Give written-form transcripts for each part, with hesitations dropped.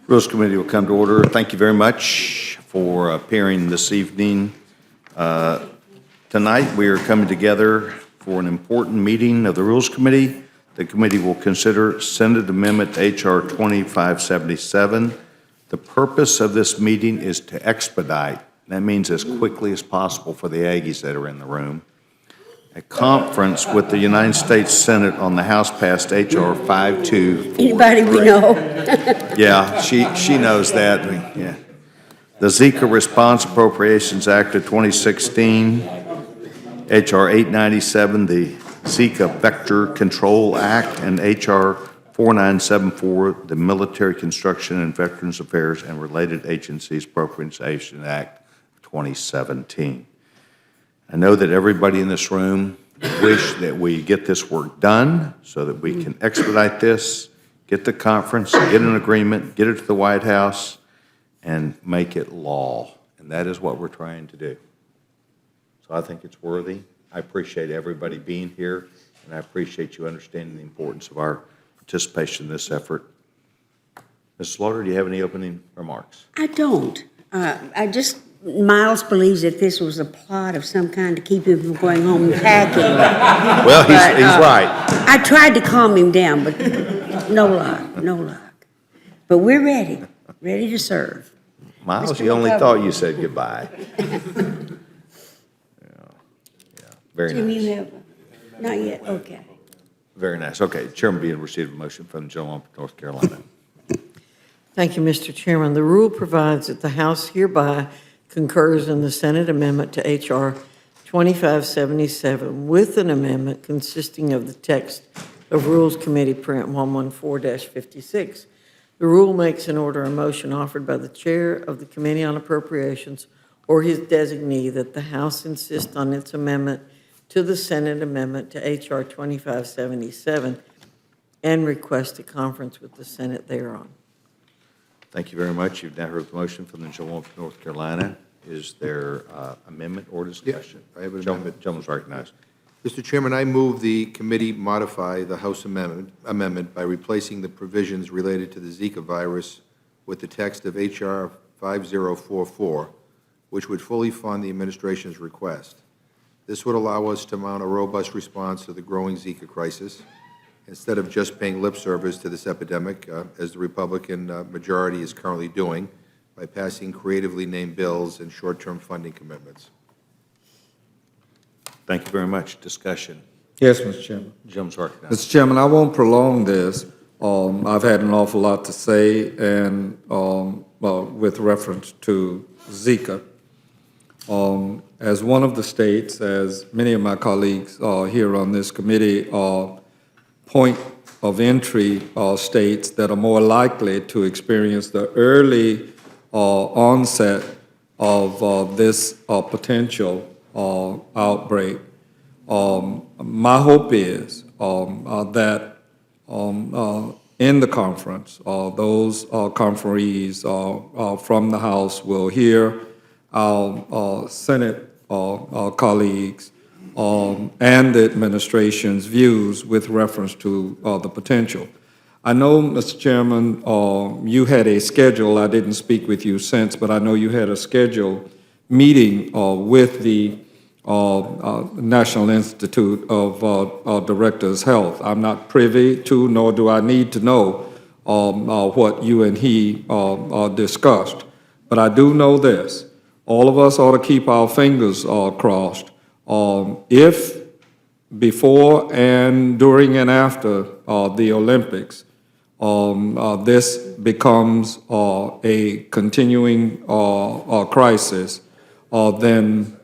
Rules Committee will come to order. Thank you very much for appearing this evening. Tonight, we are coming together for an important meeting of the Rules Committee. The committee will consider Senate Amendment H.R. 2577. The purpose of this meeting is to expedite, that means as quickly as possible for the Aggies that are in the room, a conference with the United States Senate on the House-passed H.R. 5243. Anybody we know? Yeah, she knows that. Yeah. The Zika Response Appropriations Act of 2016, H.R. 897, the Zika Vector Control Act, and H.R. 4974, the Military Construction and Veterans Affairs and Related Agencies Appropriation Act of 2017. I know that everybody in this room wish that we get this work done so that we can expedite this, get the conference, get an agreement, get it to the White House, and make it law. And that is what we're trying to do. So I think it's worthy. I appreciate everybody being here, and I appreciate you understanding the importance of our participation in this effort. Ms. Slaughter, do you have any opening remarks? I don't. Miles believes that this was a plot of some kind to keep him from going home and packing. Well, he's right. I tried to calm him down, but no luck. But we're ready to serve. Miles, Mr. you only McCover. thought you said goodbye. Yeah, very Jim, nice. you have, not yet, okay. Very nice. Okay, Chairman being received a motion from the gentleman from North Carolina. Thank you, Mr. Chairman. The rule provides that the House hereby concurs in the Senate amendment to H.R. 2577 with an amendment consisting of the text of Rules Committee Print 114-56. The rule makes an order or motion offered by the Chair of the Committee on Appropriations or his designee that the House insist on its amendment to the Senate amendment to H.R. 2577 and request a conference with the Senate thereon. Thank you very much. You've now heard the motion from the gentleman from North Carolina. Is there amendment or discussion? I have an amendment. Gentleman's recognized. Mr. Chairman, I move the committee modify the House amendment by replacing the provisions related to the Zika virus with the text of H.R. 5044, which would fully fund the administration's request. This would allow us to mount a robust response to the growing Zika crisis, instead of just paying lip service to this epidemic, as the Republican majority is currently doing, by passing creatively named bills and short-term funding commitments. Thank you very much. Discussion. Yes, Mr. Chairman. Gentleman's recognized. Mr. Chairman, I won't prolong this. I've had an awful lot to say, and with reference to Zika. As one of the states, as many of my colleagues here on this committee point of entry states that are more likely to experience the early onset of this potential outbreak. My hope is that in the conference, those conferees from the House will hear our Senate colleagues and the administration's views with reference to the potential. I know, Mr. Chairman, you had a schedule. I didn't speak with you since, but I know you had a scheduled meeting with the National Institute of Directors' Health. I'm not privy to, nor do I need to know what you and he discussed. But I do know this. All of us ought to keep our fingers crossed. If before and during and after the Olympics, this becomes a continuing crisis, then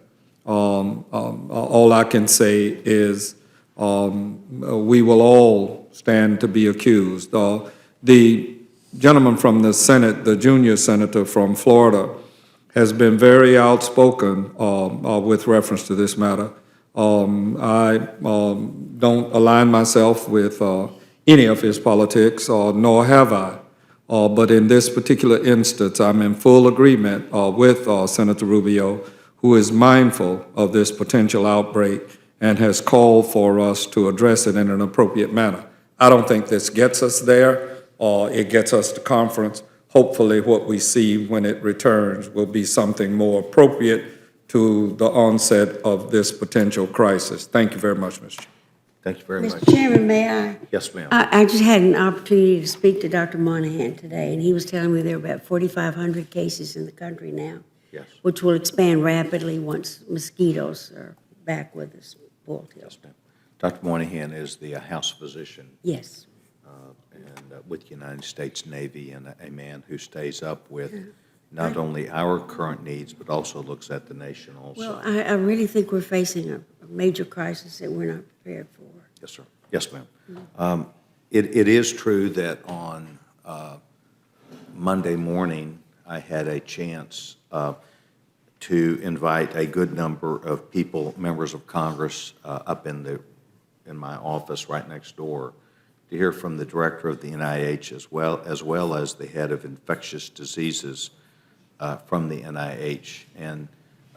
all I can say is we will all stand to be accused. The gentleman from the Senate, the junior senator from Florida, has been very outspoken with reference to this matter. I don't align myself with any of his politics, nor have I. But in this particular instance, I'm in full agreement with Senator Rubio, who is mindful of this potential outbreak and has called for us to address it in an appropriate manner. I don't think this gets us there, or it gets us to conference. hopefully what we see when it returns will be something more appropriate to the onset of this potential crisis. Thank you very much, Mr. Chair. Thank you very much. Mr. Chairman, may I? Yes, ma'am. I just had an opportunity to speak to Dr. Monahan today, and he was telling me there are about 4,500 cases in the country now, Yes. which will expand rapidly once mosquitoes are back with us, Bull Hill. Yes, ma'am. Dr. Moynihan is the house physician Yes. and with the United States Navy, and a man who stays up with not only our current needs, but also looks at the nation also. Well, I really think we're facing a major crisis that we're not prepared for. Yes, sir. Yes, ma'am. It is true that on Monday morning, I had a chance to invite a good number of people, members of Congress, up in my office right next door to hear from the director of the NIH as well as the head of infectious diseases from the NIH. And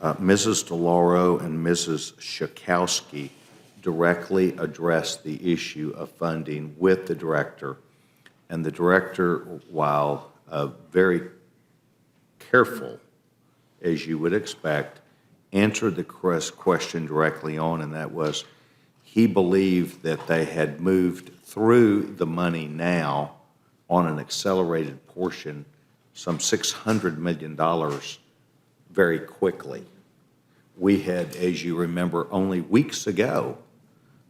Mrs. DeLauro and Mrs. Schakowsky directly addressed the issue of funding with the director. And the director, while very careful, as you would expect, answered the question directly on, and that was, he believed that they had moved through the money now on an accelerated portion, some $600 million very quickly. We had, as you remember, only weeks ago,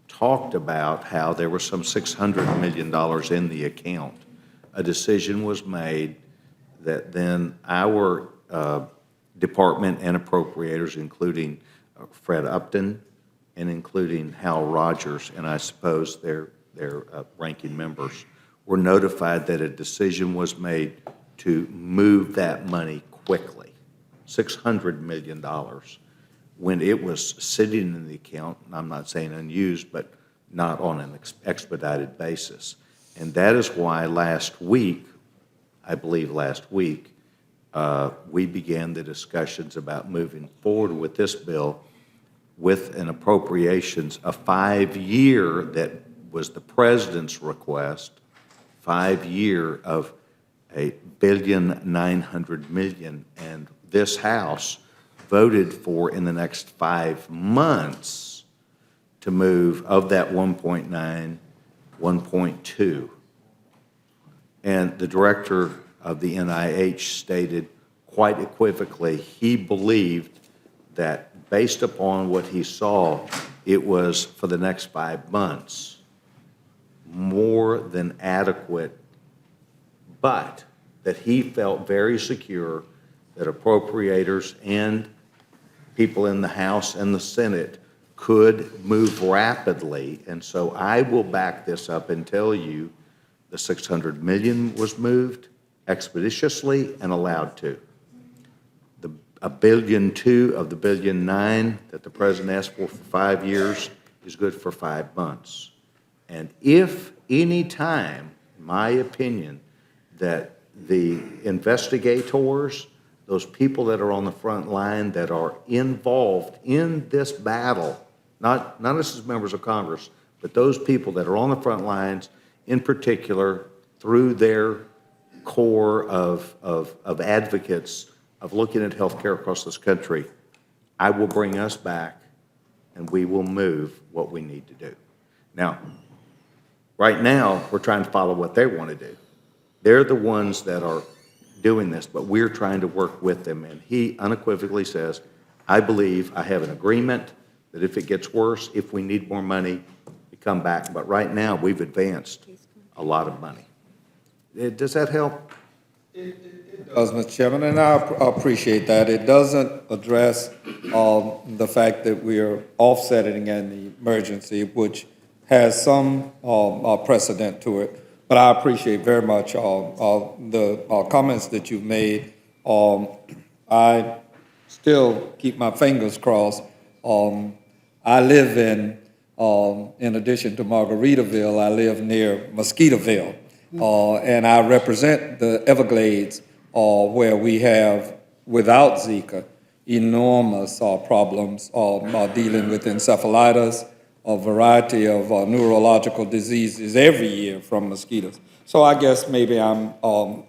talked about how there was some $600 million in the account. A decision was made that then our department and appropriators, including Fred Upton and including Hal Rogers, and I suppose their ranking members, were notified that a decision was made to move that money quickly, $600 million, when it was sitting in the account, and I'm not saying unused, but not on an expedited basis. And that is why last week, I believe last week, we began the discussions about moving forward with this bill with an appropriations, a 5-year that was the president's request, 5-year of $1.9 billion, and this House voted for in the next 5 months to move of that 1.9, 1.2. And the director of the NIH stated quite equivocally he believed that based upon what he saw, it was for the next 5 months more than adequate, but that he felt very secure that appropriators and people in the House and the Senate could move rapidly. And so I will back this up and tell you the $600 million was moved expeditiously and allowed to. The $1.2 billion of the $1.9 billion that the president asked for 5 years is good for 5 months. And if any time, in my opinion, that the investigators, those people that are on the front line that are involved in this battle, not us as members of Congress, but those people that are on the front lines, in particular, through their core of advocates of looking at healthcare across this country, I will bring us back and we will move what we need to do. Now, right now, we're trying to follow what they want to do. They're the ones that are doing this, but we're trying to work with them. And he unequivocally says, I believe I have an agreement that if it gets worse, if we need more money, we come back. But right now, we've advanced a lot of money. Does that help? It does, Mr. Chairman, and I appreciate that. It doesn't address the fact that we are offsetting an emergency, which has some precedent to it. But I appreciate very much the comments that you've made. I still keep my fingers crossed. I live in addition to Margaritaville, I live near Mosquitoeville. And I represent the Everglades, where we have, without Zika, enormous problems dealing with encephalitis, a variety of neurological diseases every year from mosquitoes. So I guess maybe I'm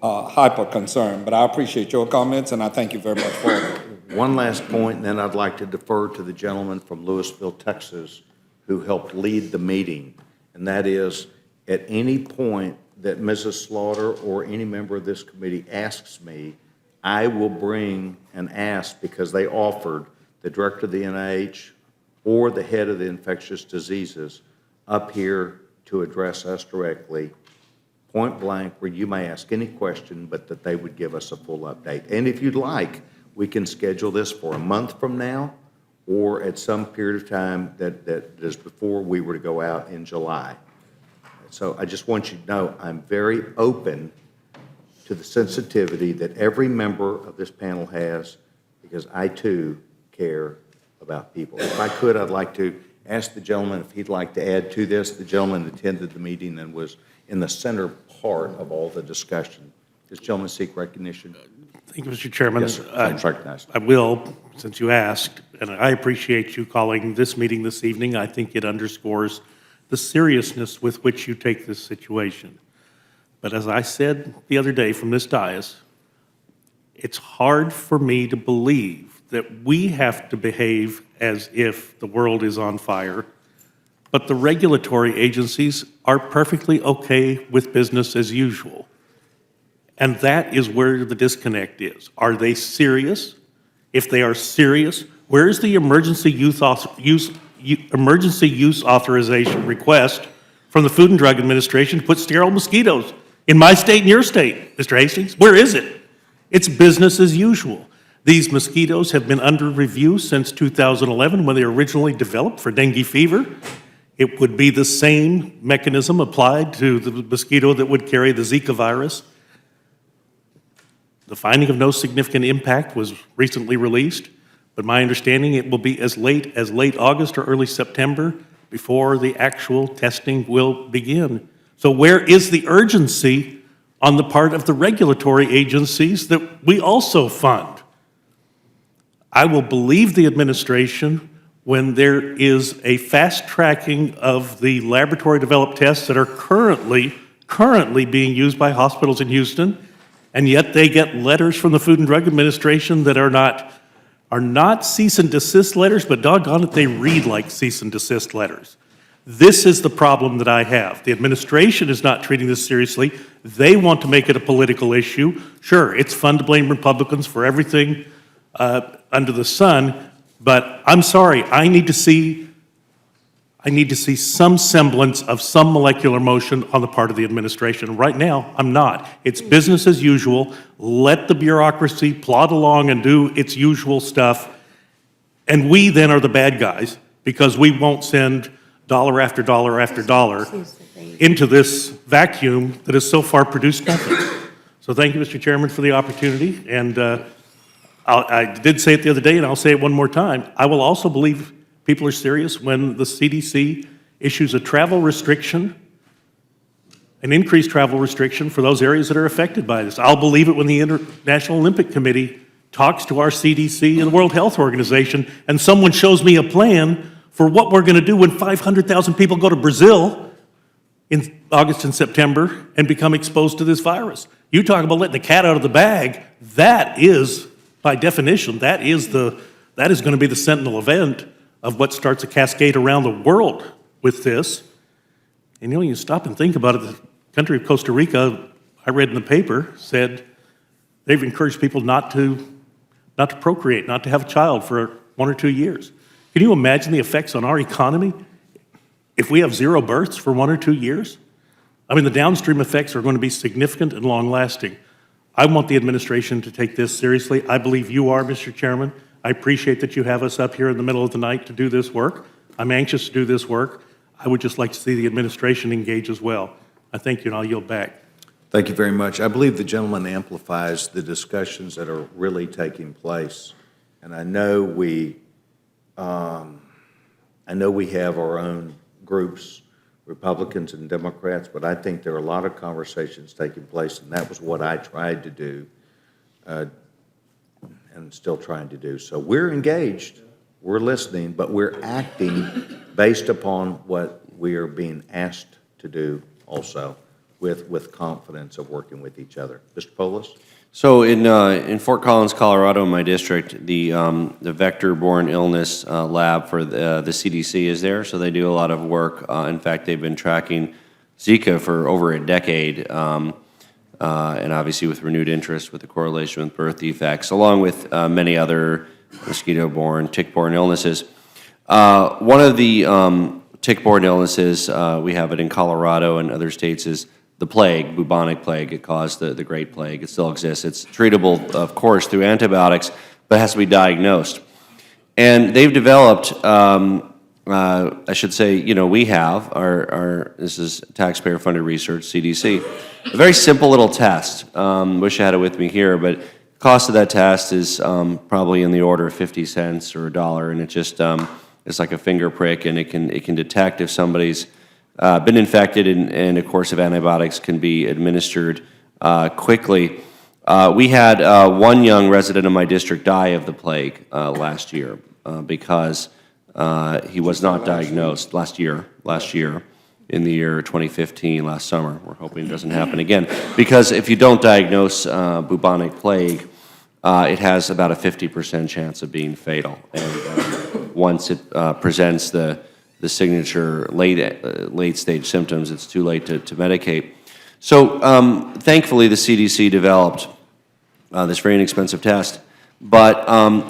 hyper concerned, but I appreciate your comments and I thank you very much for it. One last point, and then I'd like to defer to the gentleman from Louisville, Texas, who helped lead the meeting. And that is, at any point that Mrs. Slaughter or any member of this committee asks me, I will bring and ask, because they offered the director of the NIH or the head of the infectious diseases up here to address us directly, point blank, where you may ask any question, but that they would give us a full update. And if you'd like, we can schedule this for a month from now or at some period of time that is before we were to go out in July. So I just want you to know I'm very open to the sensitivity that every member of this panel has, because I too care about people. If I could, I'd like to ask the gentleman if he'd like to add to this. The gentleman attended the meeting and was in the center part of all the discussion. Does the gentleman seek recognition? Thank you, Mr. Chairman. Yes, sir. Gentleman's recognized. I will, since you asked, and I appreciate you calling this meeting this evening. I think it underscores the seriousness with which you take this situation. But as I said the other day from this dais, it's hard for me to believe that we have to behave as if the world is on fire, but the regulatory agencies are perfectly okay with business as usual. And that is where the disconnect is. Are they serious? If they are serious, where is the emergency use authorization request from the Food and Drug Administration to put sterile mosquitoes in my state and your state, Mr. Hastings? Where is it? It's business as usual. These mosquitoes have been under review since 2011 when they were originally developed for dengue fever. It would be the same mechanism applied to the mosquito that would carry the Zika virus. The finding of no significant impact was recently released, but my understanding it will be as late August or early September before the actual testing will begin. So where is the urgency on the part of the regulatory agencies that we also fund? I will believe the administration when there is a fast tracking of the laboratory developed tests that are currently being used by hospitals in Houston, and yet they get letters from the Food and Drug Administration that are not cease and desist letters, but doggone it, they read like cease and desist letters. This is the problem that I have. The administration is not treating this seriously. They want to make it a political issue. Sure, it's fun to blame Republicans for everything under the sun, but I'm sorry, I need to see some semblance of some molecular motion on the part of the administration. Right now, I'm not. It's business as usual. Let the bureaucracy plod along and do its usual stuff. And we then are the bad guys because we won't send dollar after dollar after dollar into this vacuum that has so far produced nothing. So thank you, Mr. Chairman, for the opportunity. And I did say it the other day, and I'll say it one more time. I will also believe people are serious when the CDC issues a travel restriction, an increased travel restriction for those areas that are affected by this. I'll believe it when the International Olympic Committee talks to our CDC and the World Health Organization, and someone shows me a plan for what we're going to do when 500,000 people go to Brazil in August and September and become exposed to this virus. You talk about letting the cat out of the bag. That is, by definition, that is going to be the sentinel event of what starts a cascade around the world with this. And you stop and think about it, the country of Costa Rica, I read in the paper, said they've encouraged people not to procreate, not to have a child for 1 or 2 years. Can you imagine the effects on our economy if we have 0 births for 1 or 2 years? I mean, the downstream effects are going to be significant and long-lasting. I want the administration to take this seriously. I believe you are, Mr. Chairman. I appreciate that you have us up here in the middle of the night to do this work. I'm anxious to do this work. I would just like to see the administration engage as well. I thank you, and I'll yield back. Thank you very much. I believe the gentleman amplifies the discussions that are really taking place. And I know we have our own groups, Republicans and Democrats, but I think there are a lot of conversations taking place, and that was what I tried to do and still trying to do. So we're engaged, we're listening, but we're acting based upon what we are being asked to do also. with confidence of working with each other. Mr. Polis? So in Fort Collins, Colorado, my district, the vector-borne illness lab for the CDC is there. So they do a lot of work. In fact, they've been tracking Zika for over a decade, and obviously with renewed interest with the correlation with birth defects, along with many other mosquito-borne, tick-borne illnesses. One of the tick-borne illnesses, we have it in Colorado and other states, is the plague, bubonic plague. It caused the Great Plague. It still exists. It's treatable, of course, through antibiotics, but it has to be diagnosed. And they've developed, I should say, we have, this is taxpayer-funded research, CDC, a very simple little test. Wish I had it with me here, but the cost of that test is probably in the order of 50 cents or $1, and it just, it's like a finger prick, and it can detect if somebody's been infected, and a course of antibiotics can be administered quickly. We had one young resident of my district die of the plague last year because he was not diagnosed last year in the year 2015, last summer. We're hoping it doesn't happen again. Because if you don't diagnose bubonic plague, it has about a 50% chance of being fatal. And once it presents the signature late stage symptoms, it's too late to medicate. So thankfully the CDC developed this very inexpensive test, but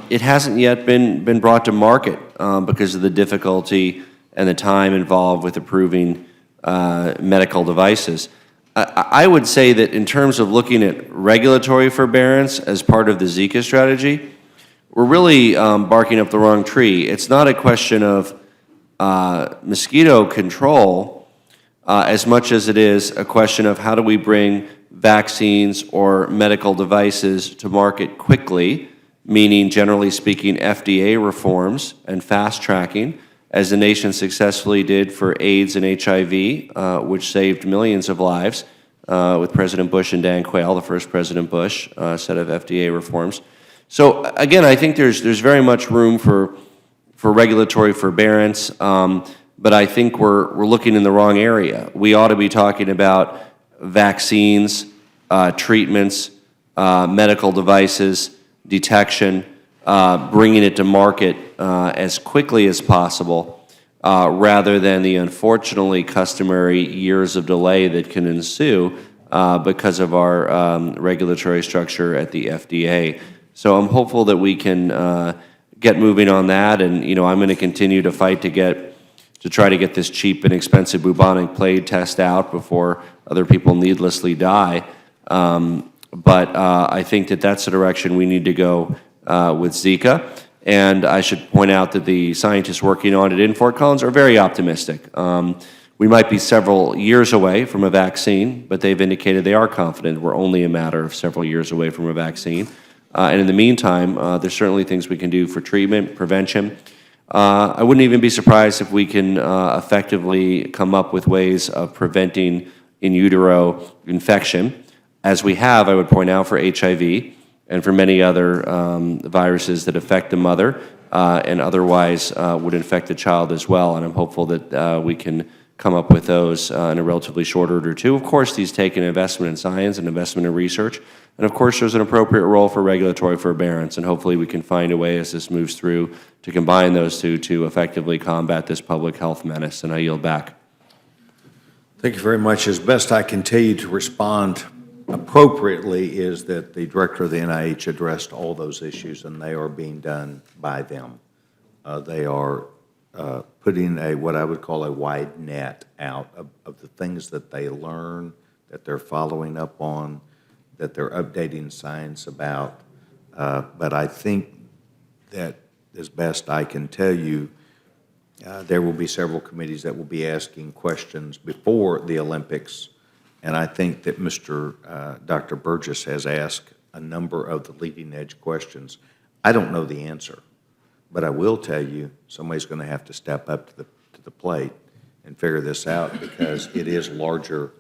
it hasn't yet been brought to market because of the difficulty and the time involved with approving medical devices. I would say that in terms of looking at regulatory forbearance as part of the Zika strategy, we're really barking up the wrong tree. It's not a question of mosquito control as much as it is a question of how do we bring vaccines or medical devices to market quickly, meaning generally speaking FDA reforms and fast tracking, as the nation successfully did for AIDS and HIV, which saved millions of lives with President Bush and Dan Quayle, the first President Bush, set of FDA reforms. So again, I think there's very much room for regulatory forbearance, but I think we're looking in the wrong area. We ought to be talking about vaccines, treatments, medical devices, detection, bringing it to market as quickly as possible, rather than the unfortunately customary years of delay that can ensue because of our regulatory structure at the FDA. So I'm hopeful that we can get moving on that, and I'm going to continue to fight to try to get this cheap and expensive bubonic plague test out before other people needlessly die. But I think that's the direction we need to go with Zika. And I should point out that the scientists working on it in Fort Collins are very optimistic. We might be several years away from a vaccine, but they've indicated they are confident we're only a matter of several years away from a vaccine. And in the meantime, there's certainly things we can do for treatment, prevention. I wouldn't even be surprised if we can effectively come up with ways of preventing in utero infection, as we have, I would point out, for HIV and for many other viruses that affect the mother and otherwise would infect the child as well. And I'm hopeful that we can come up with those in a relatively short order too. Of course, these take an investment in science and investment in research. And of course, there's an appropriate role for regulatory forbearance, and hopefully we can find a way as this moves through to combine those two to effectively combat this public health menace. And I yield back. Thank you very much. As best I can tell you to respond appropriately is that the director of the NIH addressed all those issues, and they are being done by them. They are putting what I would call a wide net out of the things that they learn, that they're following up on, that they're updating science about. But I think that, as best I can tell you, there will be several committees that will be asking questions before the Olympics. And I think that Dr. Burgess has asked a number of the leading edge questions. I don't know the answer, but I will tell you somebody's going to have to step up to the plate and figure this out, because it is larger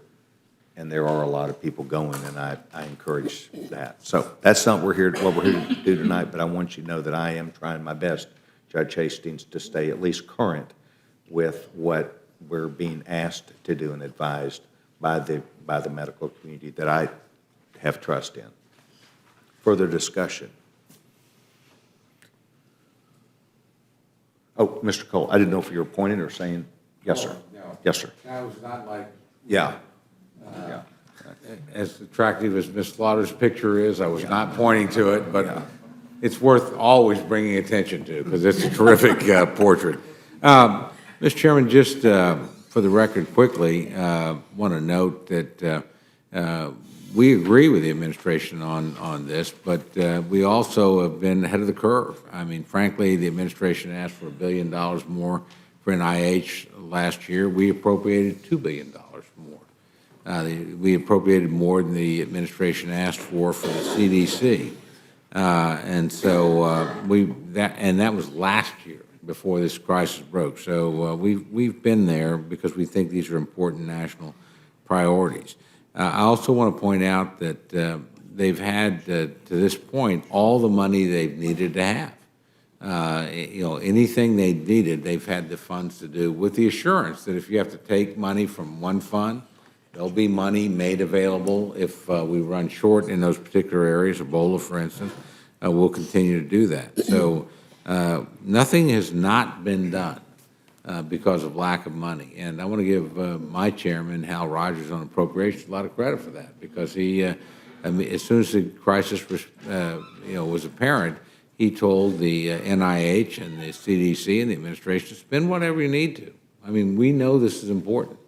and there are a lot of people going, and I encourage that. So that's not what we're here to do tonight, but I want you to know that I am trying my best, Judge Hastings, to stay at least current with what we're being asked to do and advised by the medical community that I have trust in. Further discussion? Oh, Mr. Cole, I didn't know if you were pointing or saying, yes, sir. No. Yes, sir. That was not like, Yeah. Yeah. as attractive as Miss Slaughter's picture is, I was not pointing to it, but it's worth always bringing attention to, because it's a terrific portrait. Mr. Chairman, just for the record quickly, want to note that we agree with the administration on this, but we also have been ahead of the curve. I mean, frankly, the administration asked for $1 billion more for NIH last year. We appropriated $2 billion more. We appropriated more than the administration asked for the CDC. And so that was last year before this crisis broke. So we've been there because we think these are important national priorities. I also want to point out that they've had, to this point, all the money they've needed to have. Anything they needed, they've had the funds to do, with the assurance that if you have to take money from one fund, there'll be money made available if we run short in those particular areas, Ebola, for instance. We'll continue to do that. So nothing has not been done because of lack of money. And I want to give my chairman, Hal Rogers, on appropriations, a lot of credit for that, because he, as soon as the crisis was, was apparent, he told the NIH and the CDC and the administration, spend whatever you need to. I mean, we know this is important,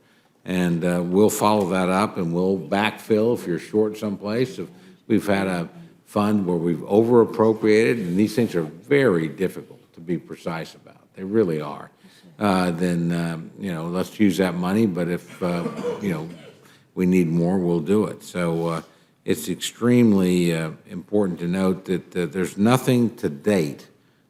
and we'll follow that up, and we'll backfill if you're short someplace. If we've had a fund where we've over-appropriated, and these things are very difficult to be precise about. They really are. Then let's use that money. But if we need more, we'll do it. So it's extremely important to note that there's nothing to date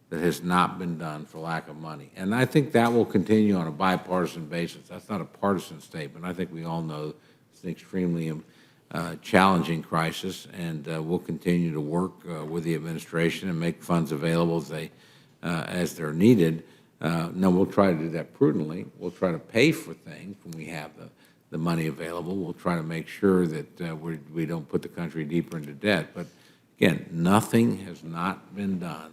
that has not been done for lack of money, and I think that will continue on a bipartisan basis. That's not a partisan statement. I think we all know it's an extremely challenging crisis, and we'll continue to work with the administration and make funds available as they're needed. No, we'll try to do that prudently. We'll try to pay for things when we have the money available. We'll try to make sure that we don't put the country deeper into debt. But again, nothing has not been done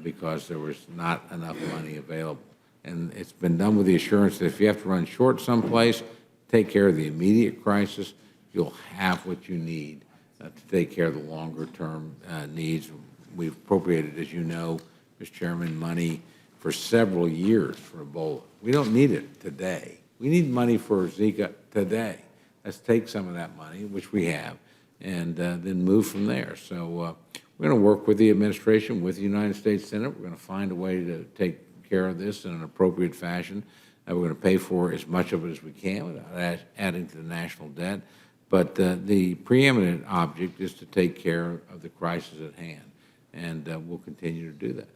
because there was not enough money available. And it's been done with the assurance that if you have to run short someplace, take care of the immediate crisis, you'll have what you need to take care of the longer-term needs. We've appropriated, as you know, Mr. Chairman, money for several years for Ebola. We don't need it today. We need money for Zika today. Let's take some of that money, which we have, and then move from there. So we're going to work with the administration, with the United States Senate. We're going to find a way to take care of this in an appropriate fashion. We're going to pay for as much of it as we can without adding to the national debt. But the preeminent object is to take care of the crisis at hand, and we'll continue to do that.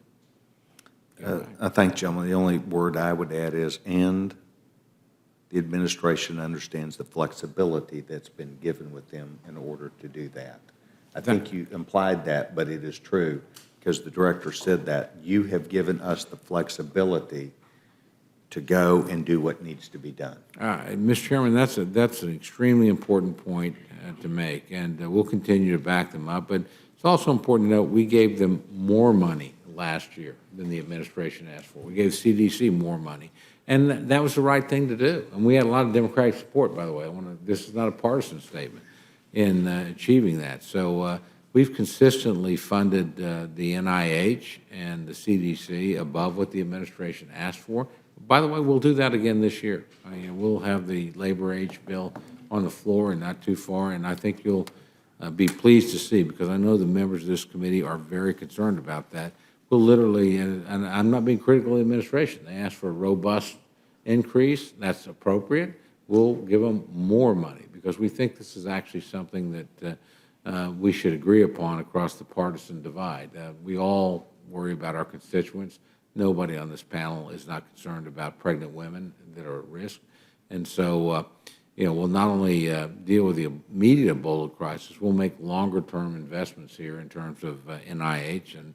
I thank gentlemen. The only word I would add is, and the administration understands the flexibility that's been given with them in order to do that. I think you implied that, but it is true, because the director said that. You have given us the flexibility to go and do what needs to be done. Mr. Chairman, that's an extremely important point to make, and we'll continue to back them up. But it's also important to note we gave them more money last year than the administration asked for. We gave CDC more money, and that was the right thing to do. And we had a lot of Democratic support, by the way. This is not a partisan statement in achieving that. So we've consistently funded the NIH and the CDC above what the administration asked for. By the way, we'll do that again this year. We'll have the labor age bill on the floor and not too far, and I think you'll be pleased to see, because I know the members of this committee are very concerned about that. We'll literally, and I'm not being critical of the administration, they asked for a robust increase. That's appropriate. We'll give them more money, because we think this is actually something that we should agree upon across the partisan divide. We all worry about our constituents. Nobody on this panel is not concerned about pregnant women that are at risk. And so, we'll not only deal with the immediate Ebola crisis, we'll make longer-term investments here in terms of NIH. And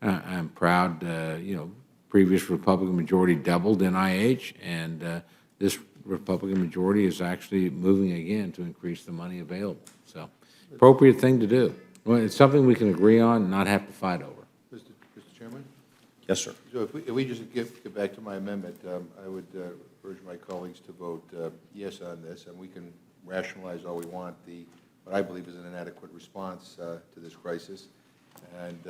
I'm proud, previous Republican majority doubled NIH, and this Republican majority is actually moving again to increase the money available. So appropriate thing to do. Well, it's something we can agree on, not have to fight over. Mr. Chairman? Yes, sir. So if we just get back to my amendment, I would urge my colleagues to vote yes on this, and we can rationalize all we want what I believe is an inadequate response to this crisis. And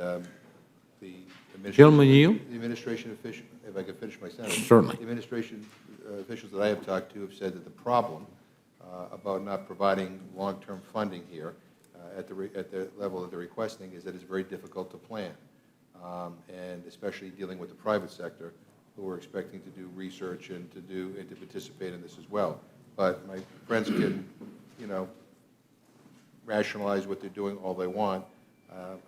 the Gentlemen, yield? The administration official, if I could finish my sentence. Certainly. The administration officials that I have talked to have said that the problem about not providing long-term funding here at the level that they're requesting is that it's very difficult to plan, and especially dealing with the private sector, who are expecting to do research and to participate in this as well. But my friends can, rationalize what they're doing all they want.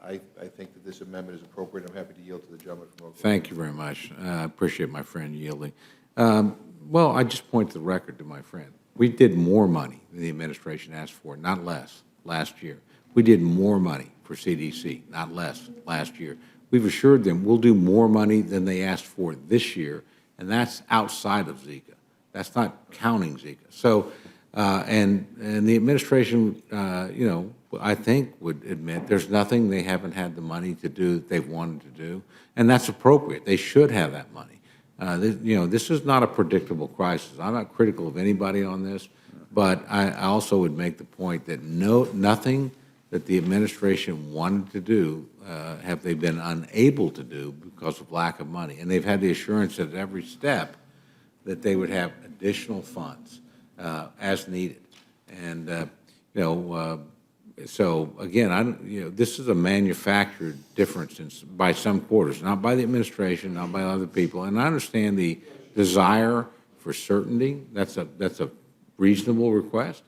I think that this amendment is appropriate. I'm happy to yield to the gentleman from Oklahoma. Thank you very much. I appreciate my friend yielding. Well, I just point the record to my friend. We did more money than the administration asked for, not less, last year. We did more money for CDC, not less, last year. We've assured them we'll do more money than they asked for this year, and that's outside of Zika. That's not counting Zika. So, and the administration, I think would admit there's nothing they haven't had the money to do that they've wanted to do, and that's appropriate. They should have that money. This is not a predictable crisis. I'm not critical of anybody on this, but I also would make the point that nothing that the administration wanted to do have they been unable to do because of lack of money. And they've had the assurance at every step that they would have additional funds as needed. And, so again, this is a manufactured difference by some quarters, not by the administration, not by other people. And I understand the desire for certainty. That's a reasonable request.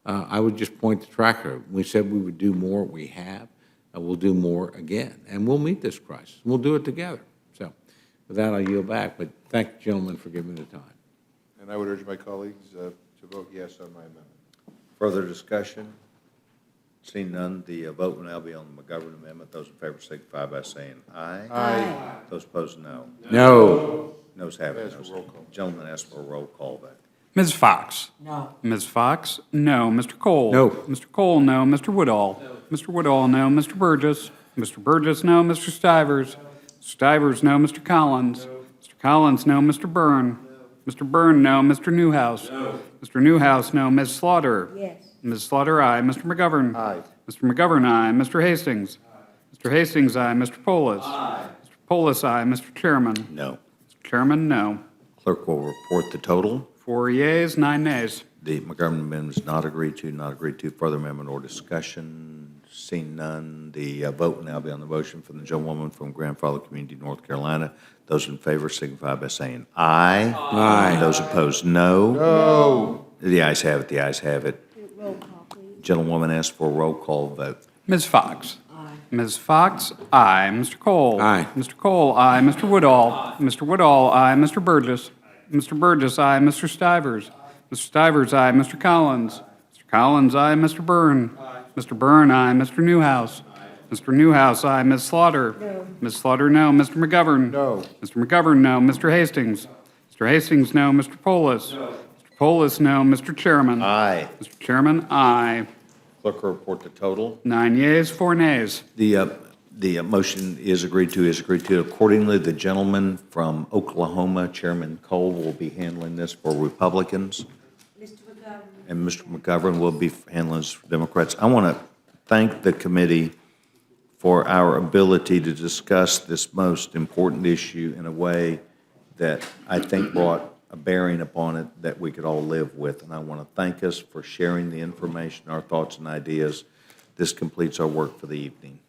I would just point the tracker. We said we would do more. We have. We'll do more again, and we'll meet this crisis. We'll do it together. So, with that, I'll yield back. But thank you, gentlemen, for giving me the time. And I would urge my colleagues to vote yes on my amendment. Further discussion? Seeing none, the vote will now be on the McGovern amendment. Those in favor signify by saying aye. Aye. Those opposed, no. No. Noes have it. Ask for roll call. Gentleman asked for a roll call vote. Ms. Fox? No. Ms. Fox? No. Mr. Cole? No. Mr. Cole, no. Mr. Woodall? No. Mr. Woodall, no. Mr. Burgess? Mr. Burgess, no. Mr. Stivers? Mr. Stivers, no. Mr. Collins? Mr. Collins, no. Mr. Byrne? Mr. Byrne, no. Mr. Newhouse? No. Mr. Newhouse, no. Ms. Slaughter? Yes. Ms. Slaughter, aye. Mr. McGovern? Aye. Mr. McGovern, aye. Mr. Hastings? Mr. Hastings, aye. Mr. Polis? Aye. Mr. Polis, aye. Mr. Chairman? No. Mr. Chairman, no. Clerk will report the total. 4 yeas, 9 nays. The McGovern amendment is not agreed to, not agreed to. Further amendment or discussion? Seeing none, the vote will now be on the motion from the gentlewoman from Grandfather Community, North Carolina. Those in favor signify by saying aye. Aye. Those opposed, no. No. The ayes have it, the ayes have it. Roll call, please. Gentlewoman asked for a roll call vote. Ms. Fox? Ms. Fox, aye. Mr. Cole? Aye. Mr. Cole, aye. Mr. Woodall? Aye. Mr. Woodall, aye. Mr. Burgess? Mr. Burgess, aye. Mr. Stivers? Mr. Stivers, aye. Mr. Collins? Mr. Collins, aye. Mr. Byrne? Mr. Byrne, aye. Mr. Newhouse? Mr. Newhouse, aye. Ms. Slaughter? No. Ms. Slaughter, no. Mr. McGovern? No. Mr. McGovern, no. Mr. Hastings? Mr. Hastings, no. Mr. Polis? No. Mr. Polis, no. Mr. Chairman? Aye. Mr. Chairman, aye. Clerk will report the total. 9 yeas, 4 nays. The motion is agreed to. Accordingly, the gentleman from Oklahoma, Chairman Cole, will be handling this for Republicans, Mr. McGovern. and Mr. McGovern will be handling this for Democrats. I want to thank the committee for our ability to discuss this most important issue in a way that I think brought a bearing upon it that we could all live with. And I want to thank us for sharing the information, our thoughts and ideas. This completes our work for the evening.